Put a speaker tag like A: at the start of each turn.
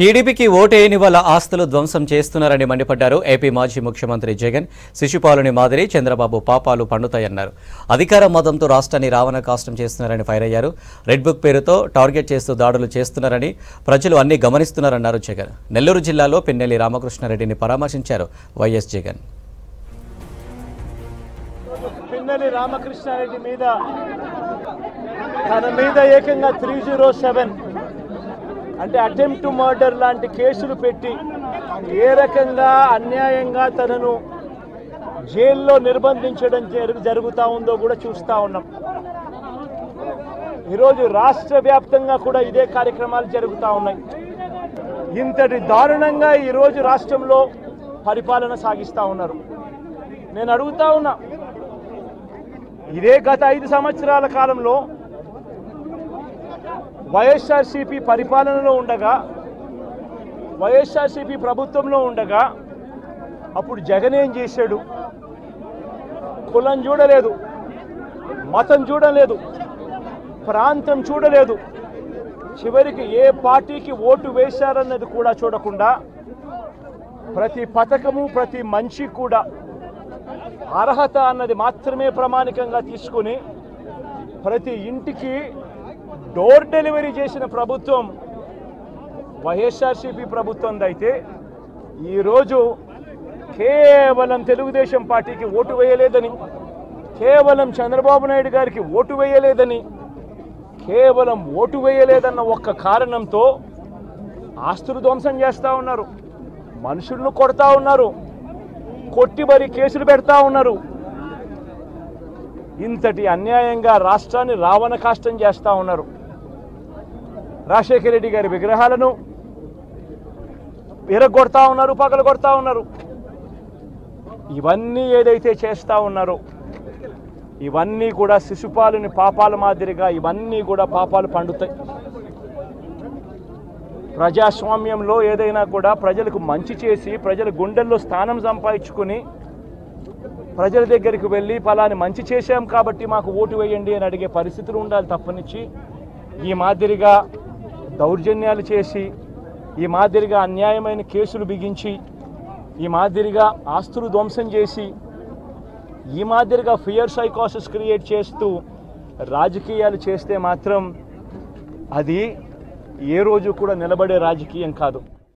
A: టీడీపీకి ఓటేయని వాళ్ళ ఆస్తులు ధ్వంసం చేస్తున్నారని మండిపడ్డారు ఏపీ మాజీ ముఖ్యమంత్రి జగన్. శిశుపాలుని మాదిరి చంద్రబాబు పాపాలు పండుతాయన్నారు. అధికార మదంతో రాష్ట్రాన్ని రావణ కాష్టం చేస్తున్నారని ఫైర్ అయ్యారు. రెడ్ బుక్ పేరుతో టార్గెట్ చేస్తూ దాడులు చేస్తున్నారని ప్రజలు అన్ని గమనిస్తున్నారన్నారు జగన్. నెల్లూరు జిల్లాలో పిన్నెల్లి రామకృష్ణారెడ్డిని పరామర్శించారు వైఎస్ జగన్.
B: పిన్నెల్లి రామకృష్ణారెడ్డి మీద తన మీద ఏకంగా 307 అంటే అటెంప్ట్ టు మర్డర్ లాంటి కేసులు పెట్టి ఏ రకంగా అన్యాయంగా తనను జైల్లో నిర్బంధించడం జరుగుతూ ఉందో కూడా చూస్తూ ఉన్నాం. ఈరోజు రాష్ట్ర వ్యాప్తంగా కూడా ఇదే కార్యక్రమాలు జరుగుతూ ఉన్నాయి. ఇంతటి దారుణంగా ఈరోజు రాష్ట్రంలో పరిపాలన సాగిస్తూ ఉన్నారు. నేను అడుగుతా ఉన్నా, ఇదే గత 5 సంవత్సరాల కాలంలో వైఎస్ఆర్సీపీ పరిపాలనలో ఉండగా, వైఎస్ఆర్సీపీ ప్రభుత్వంలో ఉండగా అప్పుడు జగన్ ఏం చేశాడు? కులం చూడలేదు, మతం చూడలేదు, ప్రాంతం చూడలేదు, చివరికి ఏ పార్టీకి ఓటు వేశారన్నది కూడా చూడకుండా ప్రతి పథకము ప్రతి మనిషి కూడా అర్హత అన్నది మాత్రమే ప్రామాణికంగా తీసుకుని ప్రతి ఇంటికి డోర్ డెలివరీ చేసిన ప్రభుత్వం వైఎస్ఆర్సీపీ ప్రభుత్వం అయితే, ఈరోజు కేవలం తెలుగుదేశం పార్టీకి ఓటు వేయలేదని, కేవలం చంద్రబాబు నాయుడు గారికి ఓటు వేయలేదని, కేవలం ఓటు వేయలేదన్న ఒక్క కారణంతో ఆస్తులు ధ్వంసం చేస్తూ ఉన్నారు, మనుషులను కొడతా ఉన్నారు, కొట్టి మరి కేసులు పెడతా ఉన్నారు. ఇంతటి అన్యాయంగా రాష్ట్రాన్ని రావణ కాష్టం చేస్తూ ఉన్నారు. రాజశేఖర రెడ్డి గారి విగ్రహాలను విరగొడతా ఉన్నారు, పగలగొడతా ఉన్నారు. ఇవన్నీ ఏదైతే చేస్తూ ఉన్నారో ఇవన్నీ కూడా శిశుపాలుని పాపాల మాదిరిగా ఇవన్నీ కూడా పాపాలు పండుతాయి. ప్రజాస్వామ్యంలో ఏదైనా కూడా ప్రజలకు మంచి చేసి ప్రజల గుండెల్లో స్థానం సంపాదించుకుని ప్రజల దగ్గరికి వెళ్ళి ఫలాని మంచి చేశాం కాబట్టి మాకు ఓటు వేయండి అని అడిగే పరిస్థితులు ఉండాలి తప్పనిచ్చి ఈ మాదిరిగా దౌర్జన్యాలు చేసి, ఈ మాదిరిగా అన్యాయమైన కేసులు బిగించి, ఈ మాదిరిగా ఆస్తులు ధ్వంసం చేసి, ఈ మాదిరిగా ఫియర్ సైకోసిస్ క్రియేట్ చేస్తూ రాజకీయాలు చేస్తే మాత్రం అది ఏ రోజు కూడా నిలబడే రాజకీయం కాదు.